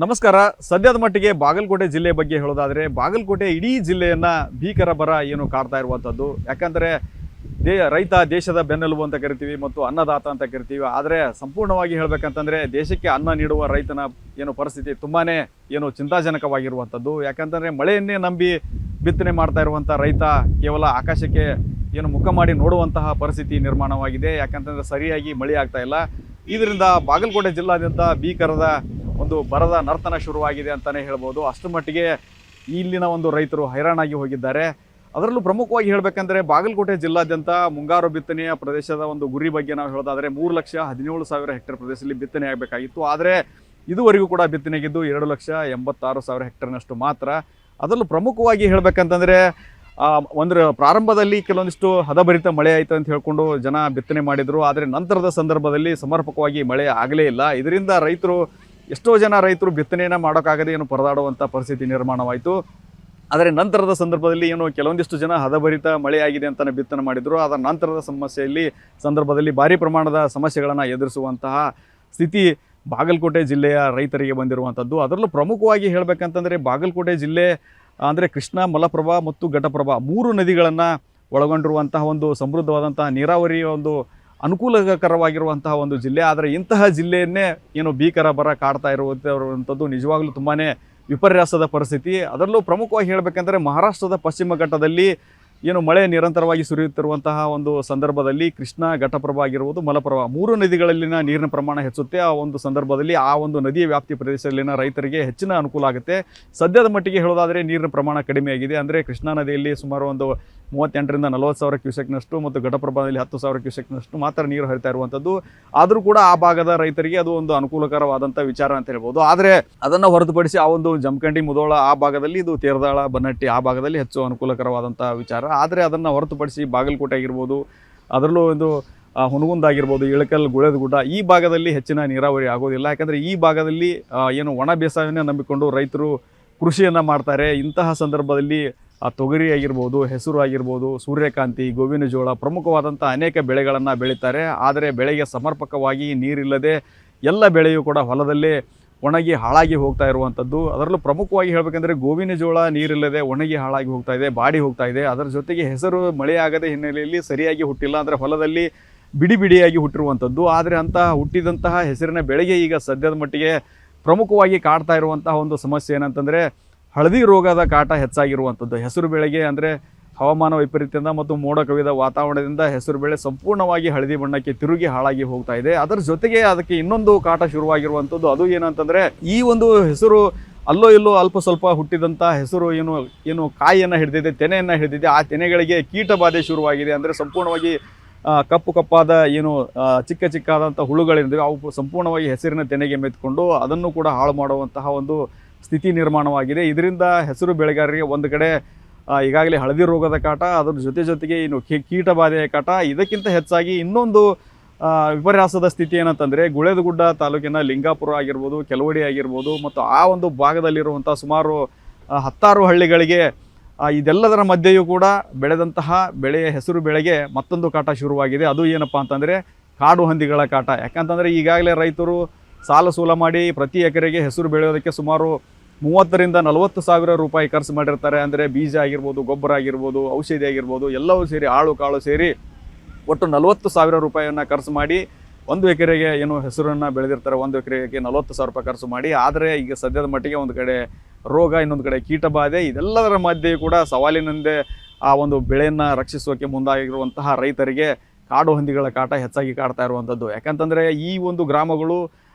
ನಮಸ್ಕಾರ. ಸದ್ಯದ ಮಟ್ಟಿಗೆ ಬಾಗಲಕೋಟೆ ಜಿಲ್ಲೆ ಬಗ್ಗೆ ಹೇಳೋದಾದರೆ ಬಾಗಲಕೋಟೆ ಇಡೀ ಜಿಲ್ಲೆಯನ್ನು ಭೀಕರ ಬರ ಏನು ಕಾಡ್ತಾ ಇರುವಂಥದ್ದು. ಯಾಕಂದರೆ ರೈತ ದೇಶದ ಬೆನ್ನೆಲುಬು ಅಂತ ಕರಿತೀವಿ ಮತ್ತು ಅನ್ನದಾತ ಅಂತ ಕರಿತೀವಿ. ಆದರೆ ಸಂಪೂರ್ಣವಾಗಿ ಹೇಳಬೇಕಂತಂದರೆ ದೇಶಕ್ಕೆ ಅನ್ನ ನೀಡುವ ರೈತನ ಏನು ಪರಿಸ್ಥಿತಿ ತುಂಬಾ ಏನು ಚಿಂತಾಜನಕವಾಗಿರುವಂಥದ್ದು. ಯಾಕಂತಂದರೆ ಮಳೆಯನ್ನೇ ನಂಬಿ ಬಿತ್ತನೆ ಮಾಡ್ತಾ ಇರುವಂಥ ರೈತ ಕೇವಲ ಆಕಾಶಕ್ಕೆ ಏನು ಮುಖ ಮಾಡಿ ನೋಡುವಂತಹ ಪರಿಸ್ಥಿತಿ ನಿರ್ಮಾಣವಾಗಿದೆ. ಯಾಕಂತಂದರೆ ಸರಿಯಾಗಿ ಮಳೆ ಆಗ್ತಾ ಇಲ್ಲ. ಇದರಿಂದ ಬಾಗಲಕೋಟೆ ಜಿಲ್ಲಾದ್ಯಂತ ಭೀಕರದ ಒಂದು ಬರದ ನರ್ತನ ಶುರುವಾಗಿದೆ ಅಂತಲೇ ಹೇಳ್ಬೋದು. ಅಷ್ಟರ ಮಟ್ಟಿಗೆ ಇಲ್ಲಿನ ಒಂದು ರೈತರು ಹೈರಾಣಾಗಿ ಹೋಗಿದ್ದಾರೆ. ಅದರಲ್ಲೂ ಪ್ರಮುಖವಾಗಿ ಹೇಳಬೇಕಂದ್ರೆ ಬಾಗಲಕೋಟೆ ಜಿಲ್ಲಾದ್ಯಂತ ಮುಂಗಾರು ಬಿತ್ತನೆಯ ಪ್ರದೇಶದ ಒಂದು ಗುರಿ ಬಗ್ಗೆ ನಾವು ಹೇಳೋದಾದರೆ 3,17,000 ಹೆಕ್ಟೇರ್ ಪ್ರದೇಶದಲ್ಲಿ ಬಿತ್ತನೆ ಆಗಬೇಕಾಗಿತ್ತು. ಆದರೆ ಇದುವರೆಗೂ ಕೂಡ ಬಿತ್ತನೆಗಿದ್ದು 2,86,000 ಹೆಕ್ಟೇರ್ನಷ್ಟು ಮಾತ್ರ. ಅದರಲ್ಲೂ ಪ್ರಮುಖವಾಗಿ ಹೇಳಬೇಕಂತಂದರೆ ಒಂದು ಪ್ರಾರಂಭದಲ್ಲಿ ಕೆಲವೊಂದಿಷ್ಟು ಹದಭರಿತ ಮಳೆ ಆಯಿತು ಅಂತ ಹೇಳ್ಕೊಂಡು ಜನ ಬಿತ್ತನೆ ಮಾಡಿದರು. ಆದರೆ ನಂತರದ ಸಂದರ್ಭದಲ್ಲಿ ಸಮರ್ಪಕವಾಗಿ ಮಳೆ ಆಗಲೇ ಇಲ್ಲ. ಇದರಿಂದ ಎಷ್ಟೋ ಜನ ರೈತರು ಬಿತ್ತನೆಯನ್ನು ಮಾಡೋಕ್ಕಾಗದೆ ಏನು ಪರದಾಡುವಂಥ ಪರಿಸ್ಥಿತಿ ನಿರ್ಮಾಣವಾಯಿತು. ಆದರೆ ನಂತರದ ಸಂದರ್ಭದಲ್ಲಿ ಏನು ಕೆಲವೊಂದಿಷ್ಟು ಜನ ಹದಭರಿತ ಮಳೆ ಆಗಿದೆ ಅಂತಲೇ ಬಿತ್ತನೆ ಮಾಡಿದರು. ಅದರ ನಂತರದ ಸಂದರ್ಭದಲ್ಲಿ ಭಾರಿ ಪ್ರಮಾಣದ ಸಮಸ್ಯೆಗಳನ್ನು ಎದುರಿಸುವಂತಹ ಸ್ಥಿತಿ ಬಾಗಲಕೋಟೆ ಜಿಲ್ಲೆಯ ರೈತರಿಗೆ ಬಂದಿರುವಂಥದ್ದು. ಅದರಲ್ಲೂ ಪ್ರಮುಖವಾಗಿ ಹೇಳಬೇಕಂತಂದರೆ ಬಾಗಲಕೋಟೆ ಜಿಲ್ಲೆ ಅಂದರೆ ಕೃಷ್ಣ, ಮಲಪ್ರಭಾ ಮತ್ತು ಘಟಪ್ರಭಾ 3 ನದಿಗಳನ್ನು ಒಳಗೊಂಡಿರುವಂತಹ ಒಂದು ಸಮೃದ್ಧವಾದಂತಹ ನೀರಾವರಿಯ ಒಂದು ಅನುಕೂಲಕರವಾಗಿರುವಂತಹ ಒಂದು ಜಿಲ್ಲೆ. ಆದರೆ ಇಂತಹ ಜಿಲ್ಲೆಯನ್ನೇ ಏನು ಭೀಕರ ಬರ ಕಾಡ್ತಾ ಇರುವಂಥದ್ದು ನಿಜವಾಗ್ಲೂ ತುಂಬಾ ವಿಪರ್ಯಾಸದ ಪರಿಸ್ಥಿತಿ. ಅದರಲ್ಲೂ ಪ್ರಮುಖವಾಗಿ ಹೇಳಬೇಕಂದ್ರೆ ಮಹಾರಾಷ್ಟ್ರದ ಪಶ್ಚಿಮ ಘಟ್ಟದಲ್ಲಿ ಏನು ಮಳೆ ನಿರಂತರವಾಗಿ ಸುರಿಯುತ್ತಿರುವಂತಹ ಒಂದು ಸಂದರ್ಭದಲ್ಲಿ ಕೃಷ್ಣ, ಘಟಪ್ರಭಾ ಆಗಿರ್ಬೋದು, ಮಲಪ್ರಭಾ 3 ನದಿಗಳಲ್ಲಿನ ನೀರಿನ ಪ್ರಮಾಣ ಹೆಚ್ಚುತ್ತೆ. ಆ ಒಂದು ಸಂದರ್ಭದಲ್ಲಿ ಆ ಒಂದು ನದಿಯ ವ್ಯಾಪ್ತಿ ಪ್ರದೇಶದಲ್ಲಿನ ರೈತರಿಗೆ ಹೆಚ್ಚಿನ ಅನುಕೂಲ ಆಗುತ್ತೆ. ಸದ್ಯದ ಮಟ್ಟಿಗೆ ಹೇಳೋದಾದರೆ ನೀರಿನ ಪ್ರಮಾಣ ಕಡಿಮೆಯಾಗಿದೆ. ಅಂದರೆ ಕೃಷ್ಣಾ ನದಿಯಲ್ಲಿ ಸುಮಾರು ಒಂದು 38ರಿಂದ 40,000 ಕ್ಯೂಸೆಕ್ನಷ್ಟು ಮತ್ತು ಘಟಪ್ರಭಾದಲ್ಲಿ 10,000 ಕ್ಯೂಸೆಕ್ನಷ್ಟು ಮಾತ್ರ ನೀರು ಹರಿತಾ ಇರುವಂಥದ್ದು. ಆದರೂ ಕೂಡ ಆ ಭಾಗದ ರೈತರಿಗೆ ಅದು ಒಂದು ಅನುಕೂಲಕರವಾದಂಥ ವಿಚಾರ ಅಂತ ಹೇಳ್ಬೋದು. ಆದರೆ ಅದನ್ನು ಹೊರತುಪಡಿಸಿ ಆ ಒಂದು ಜಮಖಂಡಿ, ಮುಧೋಳ ಆ ಭಾಗದಲ್ಲಿ, ಇದು ತೇರದಾಳ, ಬನ್ನಟ್ಟಿ ಆ ಭಾಗದಲ್ಲಿ ಹೆಚ್ಚು ಅನುಕೂಲಕರವಾದಂಥ ವಿಚಾರ. ಆದರೆ ಅದನ್ನು ಹೊರತುಪಡಿಸಿ ಬಾಗಲಕೋಟೆ ಆಗಿರ್ಬೋದು, ಅದರಲ್ಲೂ ಒಂದು ಹುನಗುಂದ ಆಗಿರ್ಬೋದು, ಇಳಕಲ್, ಗುಳೇದಗುಡ್ಡ ಈ ಭಾಗದಲ್ಲಿ ಹೆಚ್ಚಿನ ನೀರಾವರಿ ಆಗೋದಿಲ್ಲ. ಯಾಕಂದರೆ ಈ ಭಾಗದಲ್ಲಿ ಏನು ಒಣ ಬೇಸಾಯವನ್ನೇ ನಂಬಿಕೊಂಡು ರೈತರು ಕೃಷಿಯನ್ನು ಮಾಡ್ತಾರೆ. ಇಂತಹ ಸಂದರ್ಭದಲ್ಲಿ ತೊಗರಿ ಆಗಿರ್ಬೋದು, ಹೆಸರು ಆಗಿರ್ಬೋದು, ಸೂರ್ಯಕಾಂತಿ, ಗೋವಿನ ಜೋಳ ಪ್ರಮುಖವಾದಂಥ ಅನೇಕ ಬೆಳೆಗಳನ್ನು ಬೆಳೀತಾರೆ. ಆದರೆ ಬೆಳೆಗೆ ಸಮರ್ಪಕವಾಗಿ ನೀರಿಲ್ಲದೆ ಎಲ್ಲ ಬೆಳೆಯೂ ಕೂಡ ಹೊಲದಲ್ಲೇ ಒಣಗಿ ಹಾಳಾಗಿ ಹೋಗ್ತಾ ಇರುವಂಥದ್ದು. ಅದರಲ್ಲೂ ಪ್ರಮುಖವಾಗಿ ಹೇಳಬೇಕಂದ್ರೆ ಗೋವಿನ ಜೋಳ ನೀರಿಲ್ಲದೆ ಒಣಗಿ ಹಾಳಾಗಿ ಹೋಗ್ತಾ ಇದೆ, ಬಾಡಿ ಹೋಗ್ತಾ ಇದೆ. ಅದರ ಜೊತೆಗೆ ಹೆಸರು ಮಳೆಯಾಗದ ಹಿನ್ನೆಲೆಯಲ್ಲಿ ಸರಿಯಾಗಿ ಹುಟ್ಟಿಲ್ಲ. ಅಂದರೆ ಹೊಲದಲ್ಲಿ ಬಿಡಿ ಬಿಡಿಯಾಗಿ ಹುಟ್ಟಿರುವಂಥದ್ದು. ಆದರೆ ಹುಟ್ಟಿದಂತಹ ಹೆಸರಿನ ಬೆಳೆಗೆ ಈಗ ಸದ್ಯದ ಮಟ್ಟಿಗೆ ಪ್ರಮುಖವಾಗಿ ಕಾಡ್ತಾ ಇರುವಂತಹ ಒಂದು ಸಮಸ್ಯೆ ಏನಂತಂದರೆ ಹಳದಿ ರೋಗದ ಕಾಟ ಹೆಚ್ಚಾಗಿರುವಂಥದ್ದು. ಹೆಸರು ಬೆಳೆಗೆ ಅಂದರೆ ಹವಾಮಾನ ವೈಪರೀತ್ಯದಿಂದ ಮತ್ತು ಮೋಡ ಕವಿದ ವಾತಾವರಣದಿಂದ ಹೆಸರು ಬೆಳೆ ಸಂಪೂರ್ಣವಾಗಿ ಹಳದಿ ಬಣ್ಣಕ್ಕೆ ತಿರುಗಿ ಹಾಳಾಗಿ ಹೋಗ್ತಾ ಇದೆ. ಅದರ ಜೊತೆಗೆ ಅದಕ್ಕೆ ಇನ್ನೊಂದು ಕಾಟ ಶುರುವಾಗಿರುವಂಥದ್ದು. ಅದು ಏನಂತಂದರೆ ಈ ಒಂದು ಹೆಸರು ಅಲ್ಲೋ ಇಲ್ಲೋ ಅಲ್ಪ ಸ್ವಲ್ಪ ಹುಟ್ಟಿದಂಥ ಹೆಸರು ಏನು ಕಾಯಿಯನ್ನು ಹಿಡಿದಿದೆ, ತೆನೆಯನ್ನು ಹಿಡಿದಿದೆ, ಆ ತೆನೆಗಳಿಗೆ ಕೀಟ ಬಾಧೆ ಶುರುವಾಗಿದೆ. ಅಂದರೆ ಸಂಪೂರ್ಣವಾಗಿ ಕಪ್ಪು ಕಪ್ಪಾದ ಏನು ಚಿಕ್ಕಾದಂಥ ಹುಳುಗಳಿಂದ ಅವು ಸಂಪೂರ್ಣವಾಗಿ ಹೆಸರಿನ ತೆನೆಗೆ ಮೆತ್ಕೊಂಡು ಅದನ್ನು ಕೂಡ ಹಾಳು ಮಾಡುವಂತಹ ಒಂದು ಸ್ಥಿತಿ ನಿರ್ಮಾಣವಾಗಿದೆ. ಇದರಿಂದ ಹೆಸರು ಬೆಳೆಗಾರರಿಗೆ ಒಂದು ಕಡೆ ಈಗಾಗಲೇ ಹಳದಿ ರೋಗದ ಕಾಟ, ಅದರ ಜೊತೆಗೆ ಇನ್ನು ಕೀಟ ಬಾಧೆಯ ಕಾಟ, ಇದಕ್ಕಿಂತ ಹೆಚ್ಚಾಗಿ ಇನ್ನೊಂದು ವಿಪರ್ಯಾಸದ ಸ್ಥಿತಿ ಏನಂತಂದರೆ ಗುಳೇದಗುಡ್ಡ ತಾಲೂಕಿನ ಲಿಂಗಾಪುರ ಆಗಿರ್ಬೋದು, ಕೆಲವಡಿ ಆಗಿರ್ಬೋದು ಮತ್ತು ಆ ಒಂದು ಭಾಗದಲ್ಲಿರುವಂಥ ಸುಮಾರು 10 ಹಳ್ಳಿಗಳಿಗೆ ಇದೆಲ್ಲದರ ಮಧ್ಯೆಯೂ ಕೂಡ ಬೆಳೆದಂತಹ ಬೆಳೆಯ ಹೆಸರು ಬೆಳೆಗೆ ಮತ್ತೊಂದು ಕಾಟ ಶುರುವಾಗಿದೆ. ಅದು ಏನಪ್ಪ ಅಂತಂದರೆ ಕಾಡು ಹಂದಿಗಳ ಕಾಟ. ಯಾಕಂತಂದರೆ ಈಗಾಗಲೇ ರೈತರು ಸಾಲ ಸೂಲ ಮಾಡಿ ಪ್ರತಿ ಎಕರೆಗೆ ಹೆಸರು ಬೆಳೆಯೋದಕ್ಕೆ ಸುಮಾರು 30ರಿಂದ 40 ಸಾವಿರ ರೂಪಾಯಿ ಖರ್ಚು ಮಾಡಿರ್ತಾರೆ. ಅಂದರೆ ಬೀಜ ಆಗಿರ್ಬೋದು, ಗೊಬ್ಬರ ಆಗಿರ್ಬೋದು, ಔಷಧಿ ಆಗಿರ್ಬೋದು, ಎಲ್ಲವೂ ಸೇರಿ ಆಳು ಕಾಳು ಸೇರಿ ಒಟ್ಟು 40 ಸಾವಿರ ರೂಪಾಯಿಯನ್ನು ಖರ್ಚು ಮಾಡಿ 1 ಎಕರೆಗೆ ಏನು ಹೆಸರನ್ನು ಬೆಳೆದಿರ್ತಾರೆ. 1 ಎಕರೆಗೆ 40,000 ರೂಪಾಯಿ ಖರ್ಚು ಮಾಡಿ. ಆದರೆ ಈಗ ಸದ್ಯದ ಮಟ್ಟಿಗೆ ಒಂದು ಕಡೆ ರೋಗ, ಇನ್ನೊಂದು ಕಡೆ ಕೀಟಬಾಧೆ, ಇದೆಲ್ಲದರ ಮಧ್ಯೆ ಕೂಡ ಸವಾಲಿನಿಂದ ಆ ಒಂದು ಬೆಳೆಯನ್ನು ರಕ್ಷಿಸೋಕೆ ಮುಂದಾಗಿರುವಂತಹ ರೈತರಿಗೆ ಕಾಡು ಹಂದಿಗಳ ಕಾಟ ಹೆಚ್ಚಾಗಿ ಕಾಡ್ತಾ ಇರುವಂಥದ್ದು. ಯಾಕಂತಂದರೆ ಈ ಒಂದು ಗ್ರಾಮಗಳು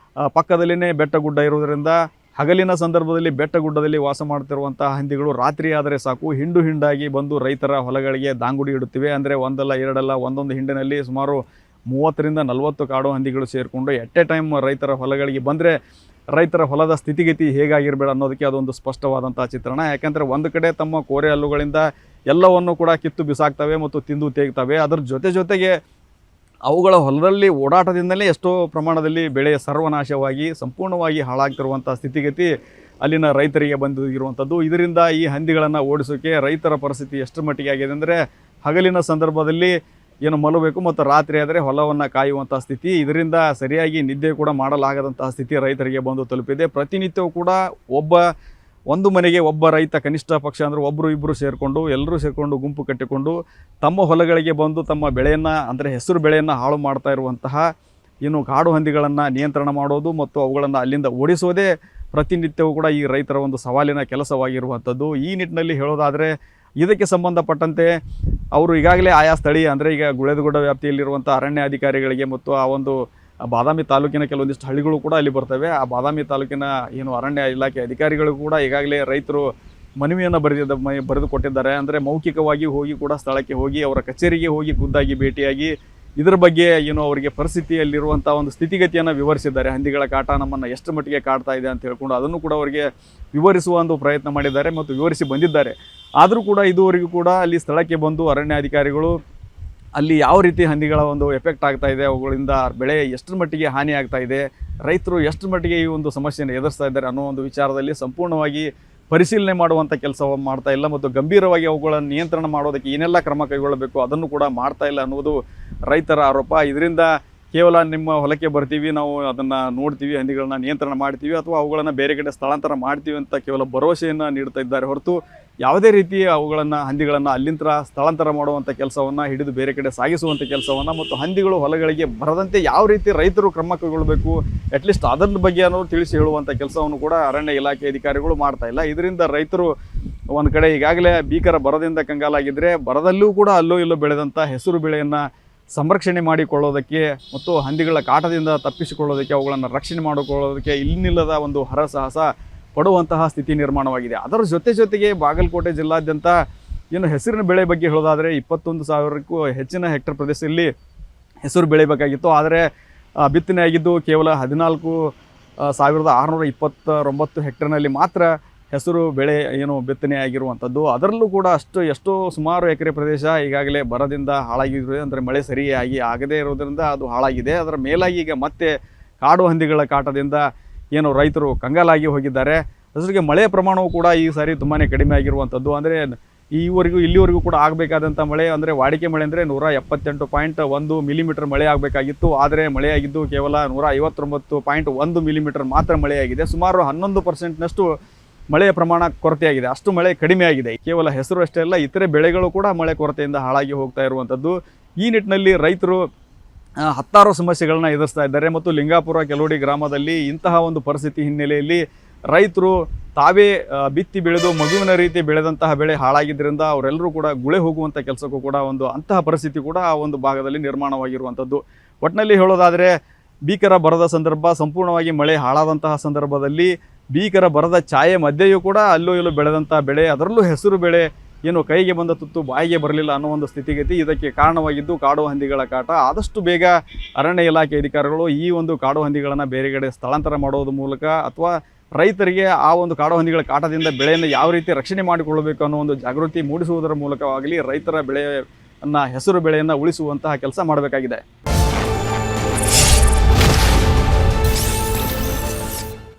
ಪಕ್ಕದಲ್ಲಿನೇ ಬೆಟ್ಟ ಗುಡ್ಡ ಇರೋದರಿಂದ ಹಗಲಿನ ಸಂದರ್ಭದಲ್ಲಿ ಬೆಟ್ಟ ಗುಡ್ಡದಲ್ಲಿ ವಾಸ ಮಾಡ್ತಿರುವಂತಹ ಹಂದಿಗಳು ರಾತ್ರಿ ಆದರೆ ಸಾಕು ಹಿಂಡಾಗಿ ಬಂದು ರೈತರ ಹೊಲಗಳಿಗೆ ದಾಂಗುಡಿ ಇಡುತ್ತಿವೆ. ಅಂದರೆ ಒಂದಲ್ಲ ಎರಡಲ್ಲ, ಒಂದೊಂದು ಹಿಂಡಿನಲ್ಲಿ ಸುಮಾರು 30ರಿಂದ 40 ಕಾಡು ಹಂದಿಗಳು ಸೇರಿಕೊಂಡು ಎಟ್ ಎ ಟೈಮ್ ರೈತರ ಹೊಲಗಳಿಗೆ ಬಂದರೆ ರೈತರ ಹೊಲದ ಸ್ಥಿತಿಗತಿ ಹೇಗಾಗಿರಬೇಡ ಅನ್ನೋದಕ್ಕೆ ಅದೊಂದು ಸ್ಪಷ್ಟವಾದಂಥ ಚಿತ್ರಣ. ಯಾಕೆಂದರೆ ಒಂದು ಕಡೆ ತಮ್ಮ ಕೋರೆ ಹಲ್ಲುಗಳಿಂದ ಎಲ್ಲವನ್ನು ಕೂಡ ಕಿತ್ತು ಬಿಸಾಕ್ತವೆ ಮತ್ತು ತಿಂದು ತೇಗ್ತವೆ. ಅದರ ಜೊತೆಗೆ ಅವುಗಳ ಹೊಲದಲ್ಲಿ ಓಡಾಟದಿಂದಲೇ ಎಷ್ಟೋ ಪ್ರಮಾಣದಲ್ಲಿ ಬೆಳೆ ಸರ್ವನಾಶವಾಗಿ ಸಂಪೂರ್ಣವಾಗಿ ಹಾಳಾಗ್ತಿರುವಂಥ ಸ್ಥಿತಿಗತಿ ಅಲ್ಲಿನ ರೈತರಿಗೆ ಬಂದಿರುವಂಥದ್ದು. ಇದರಿಂದ ಈ ಹಂದಿಗಳನ್ನು ಓಡಿಸೋಕೆ ರೈತರ ಪರಿಸ್ಥಿತಿ ಎಷ್ಟರ ಮಟ್ಟಿಗೆ ಆಗಿದೆ ಅಂದರೆ ಹಗಲಿನ ಸಂದರ್ಭದಲ್ಲಿ ಏನು ಮಲಗಬೇಕು ಮತ್ತು ರಾತ್ರಿ ಆದರೆ ಹೊಲವನ್ನು ಕಾಯುವಂಥ ಸ್ಥಿತಿ. ಇದರಿಂದ ಸರಿಯಾಗಿ ನಿದ್ದೆ ಕೂಡ ಮಾಡಲಾಗದಂತಹ ಸ್ಥಿತಿ ರೈತರಿಗೆ ಬಂದು ತಲುಪಿದೆ. ಪ್ರತಿನಿತ್ಯವೂ ಕೂಡ ಒಂದು ಮನೆಗೆ ಒಬ್ಬ ರೈತ ಕನಿಷ್ಠ ಪಕ್ಷ ಅಂದರೆ ಒಬ್ಬರು ಇಬ್ಬರು ಸೇರಿಕೊಂಡು ಎಲ್ಲರೂ ಸೇರಿಕೊಂಡು ಗುಂಪು ಕಟ್ಟಿಕೊಂಡು ತಮ್ಮ ಹೊಲಗಳಿಗೆ ಬಂದು ತಮ್ಮ ಬೆಳೆಯನ್ನು ಅಂದರೆ ಹೆಸರು ಬೆಳೆಯನ್ನು ಹಾಳು ಮಾಡ್ತಾ ಇರುವಂತಹ ಏನು ಕಾಡು ಹಂದಿಗಳನ್ನು ನಿಯಂತ್ರಣ ಮಾಡೋದು ಮತ್ತು ಅವುಗಳನ್ನು ಅಲ್ಲಿಂದ ಓಡಿಸೋದೇ ಪ್ರತಿನಿತ್ಯವೂ ಕೂಡ ಈ ರೈತರ ಒಂದು ಸವಾಲಿನ ಕೆಲಸವಾಗಿರುವಂಥದ್ದು. ಈ ನಿಟ್ಟಿನಲ್ಲಿ ಹೇಳೋದಾದರೆ ಇದಕ್ಕೆ ಸಂಬಂಧಪಟ್ಟಂತೆ ಅವರು ಈಗಾಗಲೇ ಆಯಾ ಸ್ಥಳೀಯ ಅಂದರೆ ಈಗ ಗುಳೇದಗುಡ್ಡ ವ್ಯಾಪ್ತಿಯಲ್ಲಿರುವಂಥ ಅರಣ್ಯ ಅಧಿಕಾರಿಗಳಿಗೆ ಮತ್ತು ಆ ಒಂದು ಬಾದಾಮಿ ತಾಲೂಕಿನ ಕೆಲವೊಂದಿಷ್ಟು ಹಳ್ಳಿಗಳು ಕೂಡ ಅಲ್ಲಿ ಬರ್ತವೆ. ಆ ಬಾದಾಮಿ ತಾಲೂಕಿನ ಏನು ಅರಣ್ಯ ಇಲಾಖೆ ಅಧಿಕಾರಿಗಳಿಗೂ ಕೂಡ ಈಗಾಗಲೇ ರೈತರು ಮನವಿಯನ್ನು ಬರೆದು ಕೊಟ್ಟಿದ್ದಾರೆ. ಅಂದರೆ ಮೌಖಿಕವಾಗಿ ಹೋಗಿ ಕೂಡ ಸ್ಥಳಕ್ಕೆ ಹೋಗಿ ಅವರ ಕಚೇರಿಗೆ ಹೋಗಿ ಖುದ್ದಾಗಿ ಭೇಟಿಯಾಗಿ ಇದರ ಬಗ್ಗೆ ಏನು ಅವರಿಗೆ ಪರಿಸ್ಥಿತಿಯಲ್ಲಿರುವಂಥ ಒಂದು ಸ್ಥಿತಿಗತಿಯನ್ನು ವಿವರಿಸಿದ್ದಾರೆ. ಹಂದಿಗಳ ಕಾಟ ನಮ್ಮನ್ನು ಎಷ್ಟು ಮಟ್ಟಿಗೆ ಕಾಡ್ತಾ ಇದೆ ಅಂತ ಹೇಳ್ಕೊಂಡು ಅದನ್ನು ಕೂಡ ಅವರಿಗೆ ವಿವರಿಸುವ ಒಂದು ಪ್ರಯತ್ನ ಮಾಡಿದ್ದಾರೆ ಮತ್ತು ವಿವರಿಸಿ ಬಂದಿದ್ದಾರೆ. ಆದರೂ ಕೂಡ ಇದುವರೆಗೂ ಕೂಡ ಅಲ್ಲಿ ಸ್ಥಳಕ್ಕೆ ಬಂದು ಅರಣ್ಯ ಅಧಿಕಾರಿಗಳು ಅಲ್ಲಿ ಯಾವ ರೀತಿ ಹಂದಿಗಳ ಒಂದು ಎಫೆಕ್ಟ್ ಆಗ್ತಾ ಇದೆ, ಅವುಗಳಿಂದ ಬೆಳೆ ಎಷ್ಟರ ಮಟ್ಟಿಗೆ ಹಾನಿ ಆಗ್ತಾ ಇದೆ, ರೈತರು ಎಷ್ಟು ಮಟ್ಟಿಗೆ ಈ ಒಂದು ಸಮಸ್ಯೆಯನ್ನು ಎದುರಿಸ್ತಾ ಇದ್ದಾರೆ ಅನ್ನೋ ಒಂದು ವಿಚಾರದಲ್ಲಿ ಸಂಪೂರ್ಣವಾಗಿ ಪರಿಶೀಲನೆ ಮಾಡುವಂಥ ಕೆಲಸವನ್ನು ಮಾಡ್ತಾ ಇಲ್ಲ ಮತ್ತು ಗಂಭೀರವಾಗಿ ಅವುಗಳನ್ನು ನಿಯಂತ್ರಣ ಮಾಡೋದಕ್ಕೆ ಏನೆಲ್ಲ ಕ್ರಮ ಕೈಗೊಳ್ಳಬೇಕು ಅದನ್ನು ಕೂಡ ಮಾಡ್ತಾ ಇಲ್ಲ ಅನ್ನುವುದು ರೈತರ ಆರೋಪ. ಇದರಿಂದ ಕೇವಲ ನಿಮ್ಮ ಹೊಲಕ್ಕೆ ಬರ್ತೀವಿ, ನಾವು ಅದನ್ನು ನೋಡ್ತೀವಿ, ಹಂದಿಗಳನ್ನ ನಿಯಂತ್ರಣ ಮಾಡ್ತೀವಿ ಅಥವಾ ಅವುಗಳನ್ನು ಬೇರೆ ಕಡೆ ಸ್ಥಳಾಂತರ ಮಾಡ್ತೀವಿ ಅಂತ ಕೇವಲ ಭರವಸೆಯನ್ನು ನೀಡ್ತಾ ಇದ್ದಾರೆ ಹೊರತು ಯಾವುದೇ ರೀತಿ ಹಂದಿಗಳನ್ನು ಅಲ್ಲಿಂದ ಸ್ಥಳಾಂತರ ಮಾಡುವಂಥ ಕೆಲಸವನ್ನು ಹಿಡಿದು ಬೇರೆ ಕಡೆ ಸಾಗಿಸುವಂಥ ಕೆಲಸವನ್ನು ಮತ್ತು ಹಂದಿಗಳು ಹೊಲಗಳಿಗೆ ಬರದಂತೆ ಯಾವ ರೀತಿ ರೈತರು ಕ್ರಮ ಕೈಗೊಳ್ಳಬೇಕು ಅಟ್ಲೀಸ್ಟ್ ಅದರ ಬಗ್ಗೆ ಅನ್ನೋದು ತಿಳಿಸಿ ಹೇಳುವಂಥ ಕೆಲಸವನ್ನು ಕೂಡ ಅರಣ್ಯ ಇಲಾಖೆ ಅಧಿಕಾರಿಗಳು ಮಾಡ್ತಾ ಇಲ್ಲ. ಇದರಿಂದ ರೈತರು ಒಂದು ಕಡೆ ಈಗಾಗಲೇ ಭೀಕರ ಬರದಿಂದ ಕಂಗಾಲಾಗಿದ್ದರೆ ಬರದಲ್ಲೂ ಕೂಡ ಅಲ್ಲೋ ಇಲ್ಲೋ ಬೆಳೆದಂಥ ಹೆಸರು ಬೆಳೆಯನ್ನು ಸಂರಕ್ಷಣೆ ಮಾಡಿಕೊಳ್ಳೋದಕ್ಕೆ ಮತ್ತು ಹಂದಿಗಳ ಕಾಟದಿಂದ ತಪ್ಪಿಸಿಕೊಳ್ಳೋದಕ್ಕೆ ಅವುಗಳನ್ನು ರಕ್ಷಣೆ ಮಾಡಿಕೊಳ್ಳೋದಕ್ಕೆ ಇನ್ನಿಲ್ಲದ ಒಂದು ಹರಸಾಹಸ ಪಡುವಂತಹ ಸ್ಥಿತಿ ನಿರ್ಮಾಣವಾಗಿದೆ. ಅದರ ಜೊತೆಗೆ ಬಾಗಲಕೋಟೆ ಜಿಲ್ಲಾದ್ಯಂತ ಏನು ಹೆಸರಿನ ಬೆಳೆ ಬಗ್ಗೆ ಹೇಳೋದಾದರೆ 21,000ಕ್ಕೂ ಹೆಚ್ಚಿನ ಹೆಕ್ಟರ್ ಪ್ರದೇಶದಲ್ಲಿ ಹೆಸರು ಬೆಳೆಯಬೇಕಾಗಿತ್ತು. ಆದರೆ ಬಿತ್ತನೆ ಆಗಿದ್ದು ಕೇವಲ 14,629 ಹೆಕ್ಟರ್ನಲ್ಲಿ ಮಾತ್ರ ಹೆಸರು ಬೆಳೆ ಏನು ಬಿತ್ತನೆ ಆಗಿರುವಂಥದ್ದು. ಅದರಲ್ಲೂ ಕೂಡ ಎಷ್ಟೋ ಸುಮಾರು ಎಕರೆ ಪ್ರದೇಶ ಈಗಾಗಲೇ ಬರದಿಂದ ಹಾಳಾಗಿರುವುದು, ಅಂದರೆ ಮಳೆ ಸರಿಯಾಗಿ ಆಗದೇ ಇರೋದರಿಂದ ಅದು ಹಾಳಾಗಿದೆ. ಅದರ ಮೇಲಾಗಿ ಈಗ ಮತ್ತೆ ಕಾಡು ಹಂದಿಗಳ ಕಾಟದಿಂದ ಏನು ರೈತರು ಕಂಗಾಲಾಗಿ ಹೋಗಿದ್ದಾರೆ. ಜೊತೆಗೆ ಮಳೆಯ ಪ್ರಮಾಣವೂ ಕೂಡ ಈ ಸಾರಿ ತುಂಬಾ ಕಡಿಮೆ ಆಗಿರುವಂಥದ್ದು. ಅಂದರೆ ಇಲ್ಲಿವರೆಗೂ ಕೂಡ ಆಗಬೇಕಾದಂಥ ಮಳೆ ಅಂದರೆ ವಾಡಿಕೆ ಮಳೆ ಅಂದರೆ 178.1 ಮಿಲಿಮೀಟರ್ ಮಳೆ ಆಗಬೇಕಾಗಿತ್ತು. ಆದರೆ ಮಳೆಯಾಗಿದ್ದು ಕೇವಲ 159.1 ಮಿಲಿಮೀಟರ್ ಮಾತ್ರ ಮಳೆಯಾಗಿದೆ. ಸುಮಾರು 11%ನಷ್ಟು ಮಳೆಯ ಪ್ರಮಾಣ ಕೊರತೆಯಾಗಿದೆ. ಅಷ್ಟು ಮಳೆ ಕಡಿಮೆ ಆಗಿದೆ. ಕೇವಲ ಹೆಸರು ಅಷ್ಟೇ ಅಲ್ಲ, ಇತರೆ ಬೆಳೆಗಳು ಕೂಡ ಮಳೆ ಕೊರತೆಯಿಂದ ಹಾಳಾಗಿ ಹೋಗ್ತಾ ಇರುವಂಥದ್ದು. ಈ ನಿಟ್ಟಿನಲ್ಲಿ ರೈತರು ಹತ್ತಾರು ಸಮಸ್ಯೆಗಳನ್ನ ಎದುರಿಸ್ತಾ ಇದ್ದಾರೆ ಮತ್ತು ಲಿಂಗಾಪುರ ಕೆಲೋಡಿ ಗ್ರಾಮದಲ್ಲಿ ಇಂತಹ ಒಂದು ಪರಿಸ್ಥಿತಿ ಹಿನ್ನೆಲೆಯಲ್ಲಿ ರೈತರು ತಾವೇ ಬಿತ್ತಿ ಬೆಳೆದು ಮಗುವಿನ ರೀತಿ ಬೆಳೆದಂತಹ ಬೆಳೆ ಹಾಳಾಗಿದ್ದರಿಂದ ಅವರೆಲ್ಲರೂ ಕೂಡ ಗುಳೆ ಹೋಗುವಂಥ ಕೆಲಸಕ್ಕೂ ಕೂಡ ಅಂತಹ ಪರಿಸ್ಥಿತಿ ಕೂಡ ಆ ಒಂದು ಭಾಗದಲ್ಲಿ ನಿರ್ಮಾಣವಾಗಿರುವಂಥದ್ದು. ಒಟ್ಟಿನಲ್ಲಿ ಹೇಳೋದಾದರೆ ಭೀಕರ ಬರದ ಸಂದರ್ಭ, ಸಂಪೂರ್ಣವಾಗಿ ಮಳೆ ಹಾಳಾದಂತಹ ಸಂದರ್ಭದಲ್ಲಿ ಭೀಕರ ಬರದ ಛಾಯೆ ಮಧ್ಯೆಯೂ ಕೂಡ ಅಲ್ಲೂ ಇಲ್ಲೂ ಬೆಳೆದಂಥ ಬೆಳೆ, ಅದರಲ್ಲೂ ಹೆಸರು ಬೆಳೆ ಏನು ಕೈಗೆ ಬಂದ ತುತ್ತು ಬಾಯಿಗೆ ಬರಲಿಲ್ಲ ಅನ್ನೋ ಒಂದು ಸ್ಥಿತಿಗತಿ ಇದಕ್ಕೆ ಕಾರಣವಾಗಿದ್ದು ಕಾಡು ಹಂದಿಗಳ ಕಾಟ. ಆದಷ್ಟು ಬೇಗ ಅರಣ್ಯ ಇಲಾಖೆ ಅಧಿಕಾರಿಗಳು ಈ ಒಂದು ಕಾಡು ಹಂದಿಗಳನ್ನು ಬೇರೆ ಕಡೆ ಸ್ಥಳಾಂತರ ಮಾಡೋದ್ರ ಮೂಲಕ ಅಥವಾ ರೈತರಿಗೆ ಆ ಒಂದು ಕಾಡು ಹಂದಿಗಳ ಕಾಟದಿಂದ ಬೆಳೆಯನ್ನು ಯಾವ ರೀತಿ ರಕ್ಷಣೆ ಮಾಡಿಕೊಳ್ಳಬೇಕು ಅನ್ನೋ ಒಂದು ಜಾಗೃತಿ ಮೂಡಿಸುವುದರ ಮೂಲಕವಾಗಲಿ ರೈತರ ಹೆಸರು ಬೆಳೆಯನ್ನು ಉಳಿಸುವಂತಹ ಕೆಲಸ ಮಾಡಬೇಕಾಗಿದೆ.